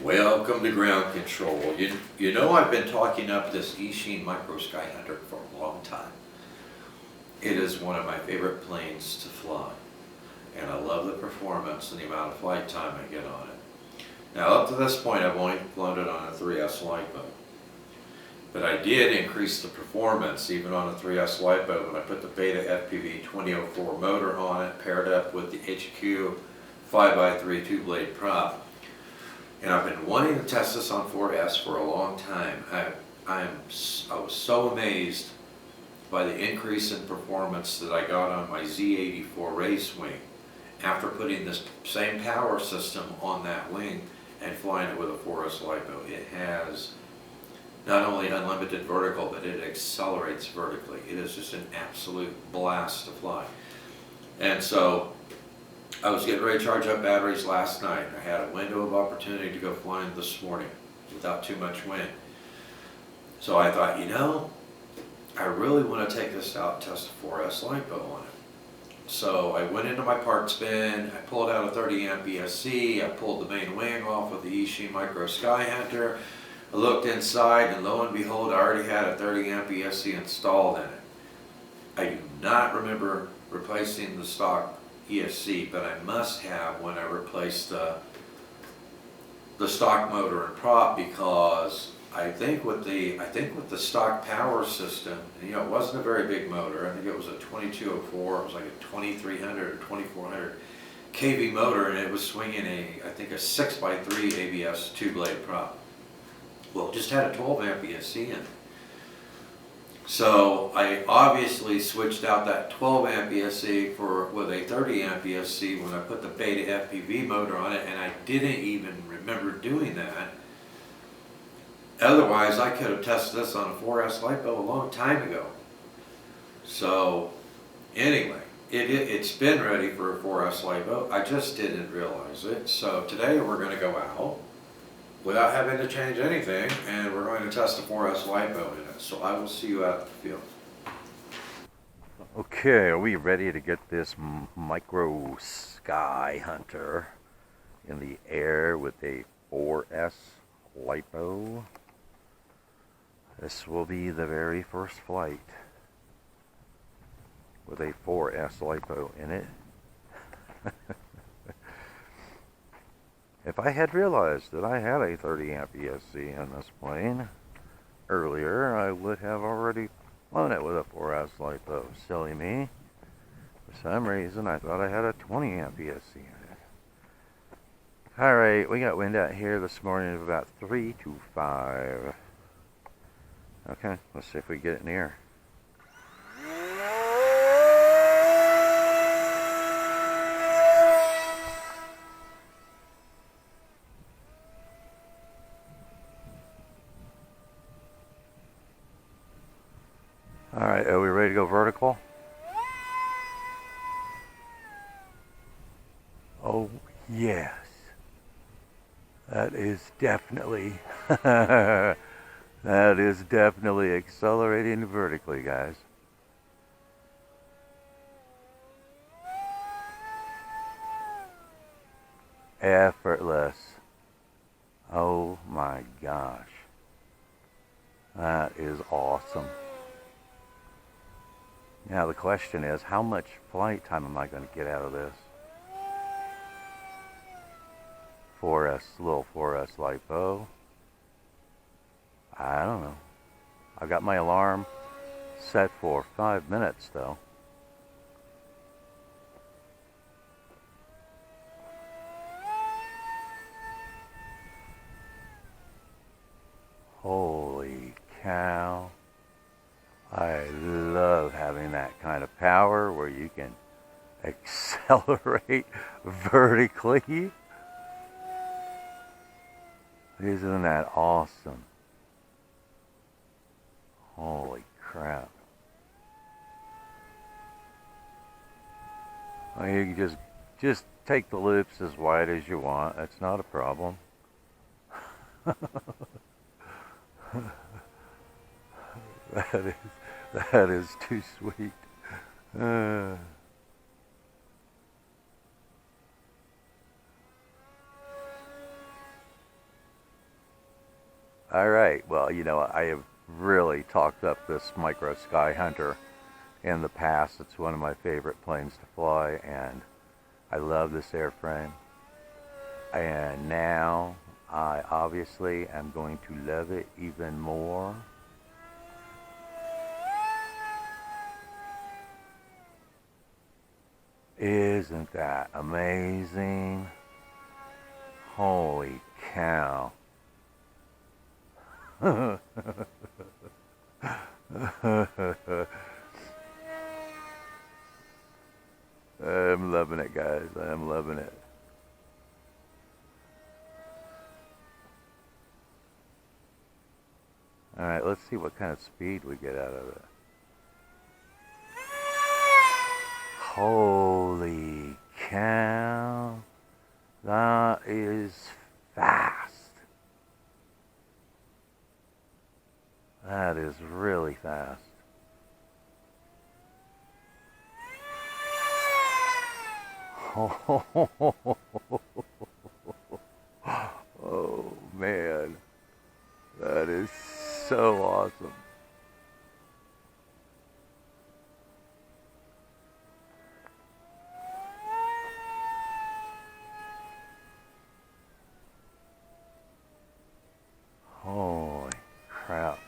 Welcome to ground control. You know I've been talking up this Eachine Micro Skyhunter for a long time. It is one of my favorite planes to fly, and I love the performance and the amount of flight time I get on it. Now up to this point I've only flown it on a 3S Lipo, but I did increase the performance even on a 3S Lipo when I put the BetaFPV 2004 motor on it, paired up with the HQ 5x3 two-blade prop. And I've been wanting to test this on 4S for a long time. I was so amazed by the increase in performance that I got on my Z84 race wing after putting this same power system on that wing and flying it with a 4S Lipo. It has not only unlimited vertical, but it accelerates vertically. It is just an absolute blast to fly. And so I was getting ready to charge up batteries last night. I had a window of opportunity to go flying this morning without too much wind. So I thought, you know, I really want to take this out and test a 4S Lipo on it. So I went into my parts bin, I pulled out a 30 amp ESC, I pulled the main wing off of the Eachine Micro Skyhunter, I looked inside and lo and behold I already had a 30 amp ESC installed in it. I do not remember replacing the stock ESC, but I must have when I replaced the stock motor and prop, because I think with the stock power system, you know, it wasn't a very big motor. I think it was a 2204. It was like a 2300 or 2400 kV motor, and it was swinging I think a 6x3 ABS two-blade prop. Well, it just had a 12 amp ESC in it. So I obviously switched out that 12 amp ESC with a 30 amp ESC when I put the BetaFPV motor on it, and I didn't even remember doing that. Otherwise, I could have tested this on a 4S Lipo a long time ago. So anyway, it's been ready for a 4S Lipo. I just didn't realize it. So today we're going to go out without having to change anything, and we're going to test the 4S Lipo in it. So I will see you out at the field. Okay, are we ready to get this Micro Skyhunter in the air with a 4S Lipo? This will be the very first flight with a 4S Lipo in it. If I had realized that I had a 30 amp ESC in this plane earlier, I would have already flown it with a 4S Lipo. Silly me. For some reason, I thought I had a 20 amp ESC in it. Alright, we got wind out here this morning of about 3 to 5. Okay, let's see if we get it in the air. Alright, are we ready to go vertical? Oh, yes. That is definitely, that is definitely accelerating vertically, guys. Effortless. Oh my gosh. That is awesome. Now the question is, how much flight time am I going to get out of this? 4S, little 4S Lipo. I don't know. I got my alarm set for 5 minutes though. Holy cow. I love having that kind of power where you can accelerate vertically. Isn't that awesome? Holy crap. Well, you can just take the loops as wide as you want. That's not a problem. That is too sweet. Alright, well, you know, I have really talked up this micro Skyhunter in the past. It's one of my favorite planes to fly, and I love this airframe. And now I obviously am going to love it even more. Isn't that amazing? Holy cow. I'm loving it, guys. I'm loving it. Alright, let's see what kind of speed we get out of it. Holy cow. That is fast. That is really fast. Oh man, that is so awesome. Holy crap.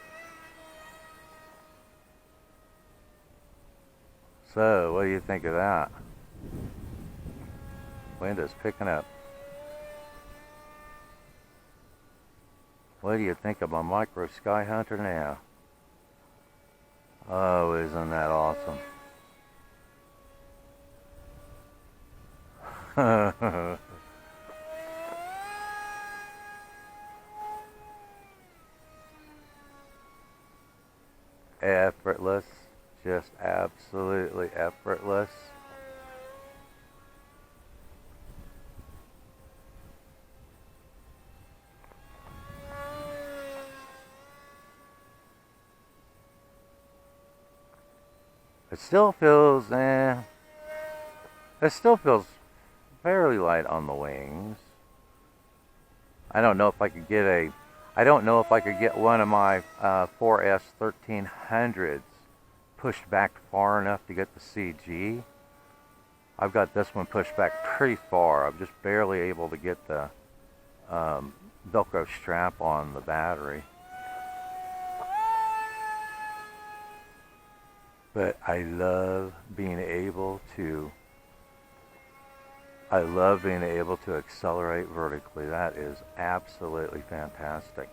So, what do you think of that? Wind is picking up. What do you think of my micro Skyhunter now? Oh, isn't that awesome? Effortless. Just absolutely effortless. It still feels, it still feels fairly light on the wings. I don't know if I could get one of my 4S 1300s pushed back far enough to get the CG. I've got this one pushed back pretty far. I'm just barely able to get the Velcro strap on the battery. But I love being able to accelerate vertically. That is absolutely fantastic.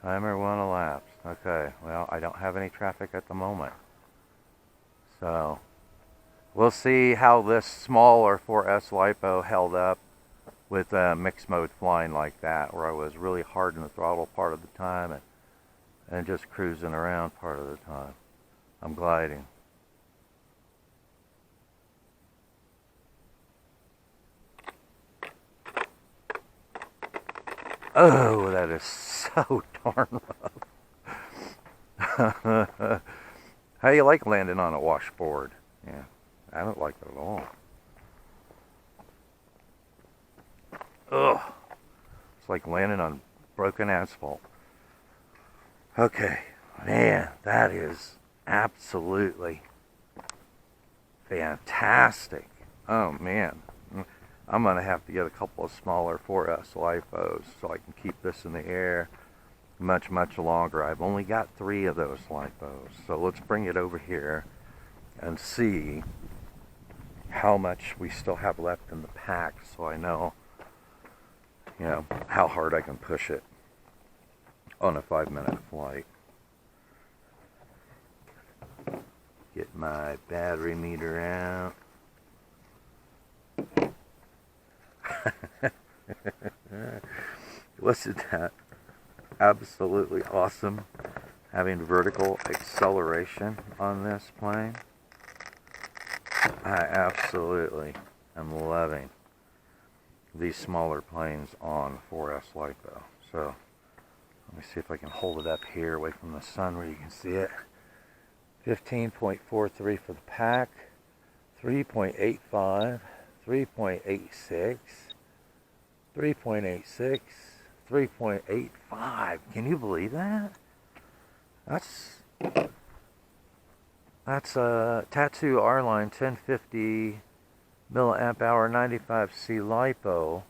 Timer 1 elapsed. Okay, well, I don't have any traffic at the moment. So, we'll see how this smaller 4S Lipo held up with mixed mode flying like that, where I was really hard in the throttle part of the time and just cruising around part of the time. I'm gliding. Oh, that is so darn rough. How do you like landing on a washboard? Yeah, I don't like it at all. Ugh. It's like landing on broken asphalt. Okay, man, that is absolutely fantastic. Oh, man. I'm going to have to get a couple of smaller 4S Lipos so I can keep this in the air much, much longer. I've only got 3 of those Lipos. So let's bring it over here and see how much we still have left in the pack so I know, you know, how hard I can push it on a 5-minute flight. Get my battery meter out. Wasn't that absolutely awesome, having vertical acceleration on this plane? I absolutely am loving these smaller planes on 4S Lipo. So let me see if I can hold it up here away from the sun where you can see it. 15.43 for the pack, 3.85, 3.86, 3.86, 3.85. Can you believe that? That's a Tattu R-Line 1050 milliamp hour 95C Lipo.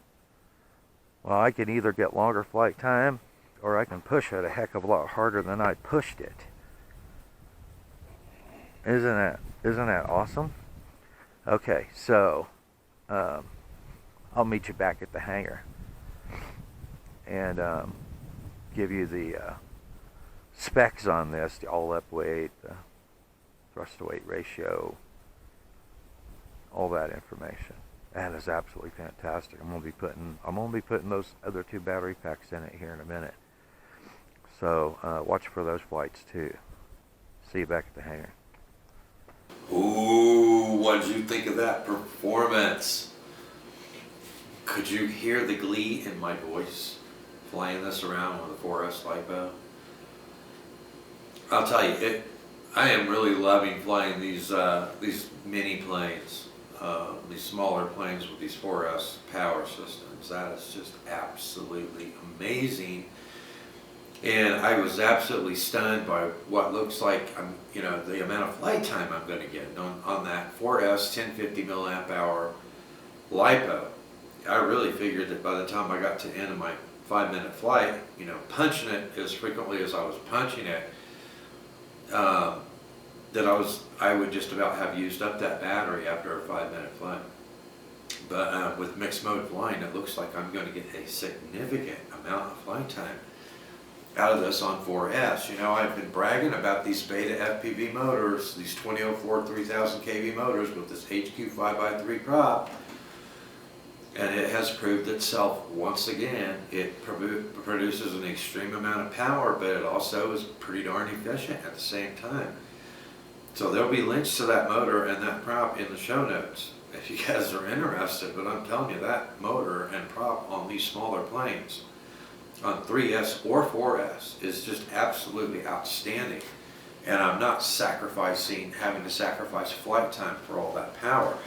Well, I can either get longer flight time or I can push it a heck of a lot harder than I pushed it. Isn't that awesome? Okay, so I'll meet you back at the hangar and give you the specs on this, the all-up weight, the thrust-to-weight ratio, all that information. That is absolutely fantastic. I'm gonna be putting those other 2 battery packs in it here in a minute. So watch for those flights too. See you back at the hangar. Ooh, what did you think of that performance? Could you hear the glee in my voice flying this around with a 4S Lipo? I'll tell you, I am really loving flying these mini planes, these smaller planes with these 4S power systems. That is just absolutely amazing. And I was absolutely stunned by what looks like, the amount of flight time I'm going to get on that 4S 1050 milliamp hour Lipo. I really figured that by the time I got to the end of my 5-minute flight, punching it as frequently as I was punching it, that I would just about have used up that battery after a 5-minute flight. But with mixed mode flying, it looks like I'm going to get a significant amount of flight time out of this on 4S. I've been bragging about these BetaFPV motors, these 2004 3000 kV motors with this HQ 5x3 prop, and it has proved itself once again. It produces an extreme amount of power, but it also is pretty darn efficient at the same time. So there'll be links to that motor and that prop in the show notes if you guys are interested, but I'm telling you, that motor and prop on these smaller planes on 3S or 4S is just absolutely outstanding. And I'm not having to sacrifice flight time for all that power.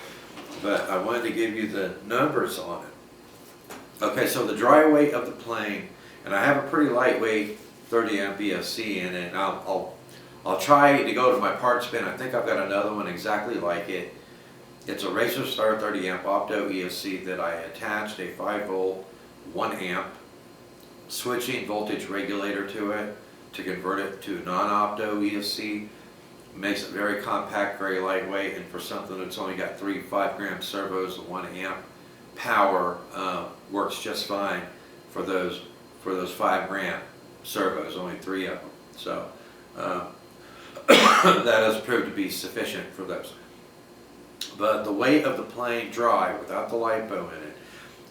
But I wanted to give you the numbers on it. Okay, so the dry weight of the plane, and I have a pretty lightweight 30 amp ESC in it. And I'll try to go to my parts bin. I think I've got another one exactly like it. It's a Racerstar 30 amp OPTO ESC that I attached a 5 volt 1 amp switching voltage regulator to it to convert it to non-OPTO ESC. Makes it very compact, very lightweight, and for something that's only got 3 5-gram servos and 1 amp power, works just fine for those 5-gram servos, only 3 of them. So that has proved to be sufficient for those. But the weight of the plane dry without the Lipo in it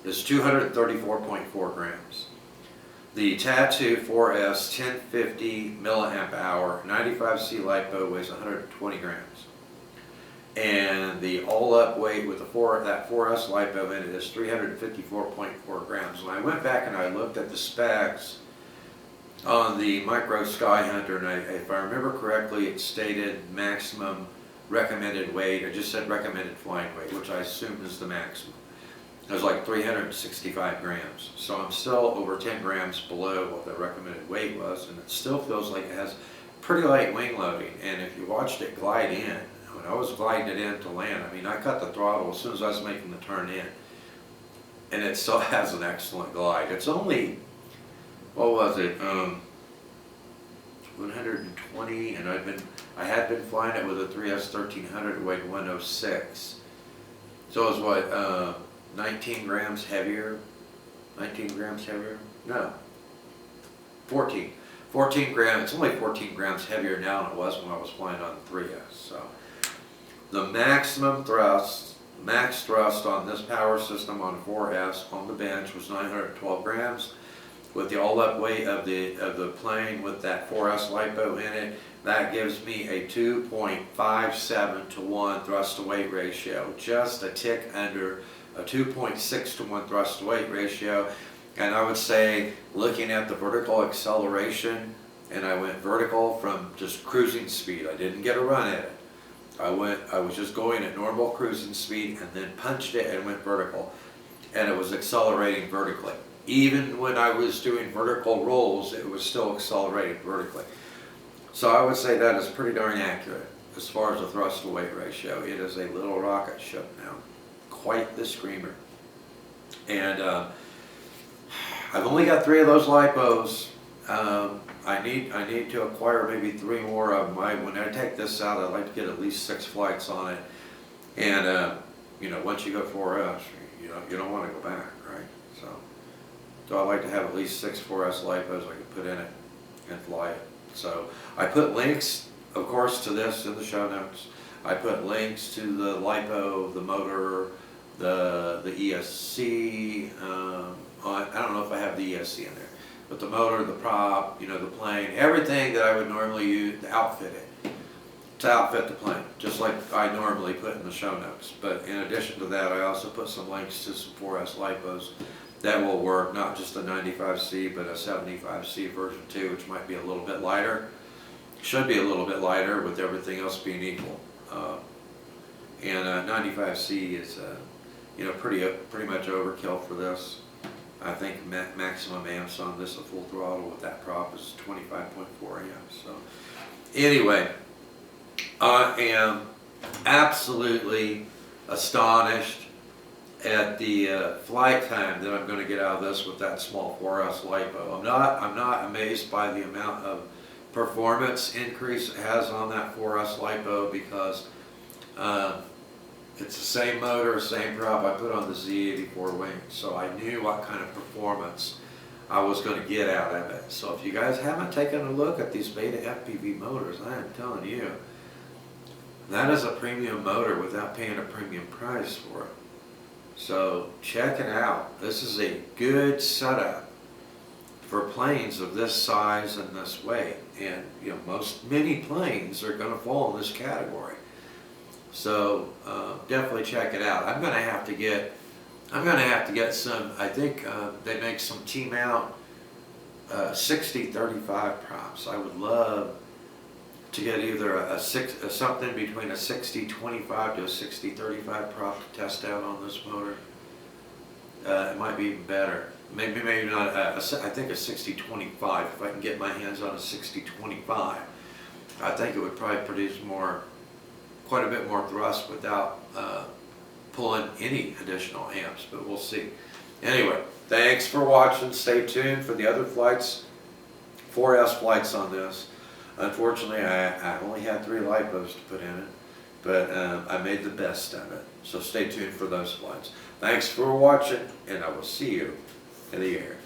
is 234.4 grams. The Tattu 4S 1050 milliamp hour 95C Lipo weighs 120 grams. And the all-up weight with that 4S Lipo in it is 354.4 grams. When I went back and I looked at the specs on the Micro Skyhunter, and if I remember correctly, it stated maximum recommended weight. It just said recommended flying weight, which I assume is the maximum. It was like 365 grams. So I'm still over 10 grams below what the recommended weight was, and it still feels like it has pretty light wing loading. And if you watched it glide in, when I was gliding it in to land, I cut the throttle as soon as I was making the turn in, and it still has an excellent glide. It's only, what was it, 120, and I had been flying it with a 3S 1300, it weighed 106. So it was what, 19 grams heavier? 19 grams heavier? No. 14. 14 grams, it's only 14 grams heavier now than it was when I was flying on 3S. So the maximum thrust, max thrust on this power system on 4S on the bench was 912 grams. With the all-up weight of the plane with that 4S Lipo in it, that gives me a 2.57 to 1 thrust to weight ratio, just a tick under a 2.6 to 1 thrust to weight ratio. And I would say, looking at the vertical acceleration, and I went vertical from just cruising speed, I didn't get a run at it, I was just going at normal cruising speed and then punched it and went vertical. And it was accelerating vertically. Even when I was doing vertical rolls, it was still accelerating vertically. So I would say that is pretty darn accurate as far as the thrust to weight ratio. It is a little rocket ship now, quite the screamer. And I've only got 3 of those Lipos. I need to acquire maybe 3 more of them. When I take this out, I'd like to get at least 6 flights on it. And you know, once you go 4S, you don't want to go back, right? So I like to have at least 6 4S Lipos I can put in it and fly it. So I put links, of course, to this in the show notes. I put links to the Lipo, the motor, the ESC. I don't know if I have the ESC in there, but the motor, the prop, you know, the plane, everything that I would normally use to outfit it, to outfit the plane, just like I normally put in the show notes. But in addition to that, I also put some links to some 4S Lipos that will work, not just a 95C, but a 75C version 2, which might be a little bit lighter. Should be a little bit lighter with everything else being equal. And 95C is, you know, pretty much overkill for this. I think maximum amps on this at full throttle with that prop is 25.4 amps. So anyway, I am absolutely astonished at the flight time that I'm going to get out of this with that small 4S Lipo. I'm not amazed by the amount of performance increase it has on that 4S Lipo, because it's the same motor, same prop I put on the Z84 wing, so I knew what kind of performance I was going to get out of it. So if you guys haven't taken a look at these BetaFPV motors, I am telling you, that is a premium motor without paying a premium price for it. So check it out. This is a good setup for planes of this size and this weight, and you know, many planes are going to fall in this category. So definitely check it out. I'm going to have to get some. I think they make some T-mount 60-35 props. I would love to get either something between a 60-25 to a 60-35 prop to test out on this motor. It might be even better. Maybe not. I think a 60-25. If I can get my hands on a 60-25, I think it would probably produce quite a bit more thrust without pulling any additional amps. But we'll see. Anyway, thanks for watching. Stay tuned for the other flights, 4S flights on this. Unfortunately, I only had 3 Lipos to put in it, but I made the best of it. So stay tuned for those flights. Thanks for watching, and I will see you in the air.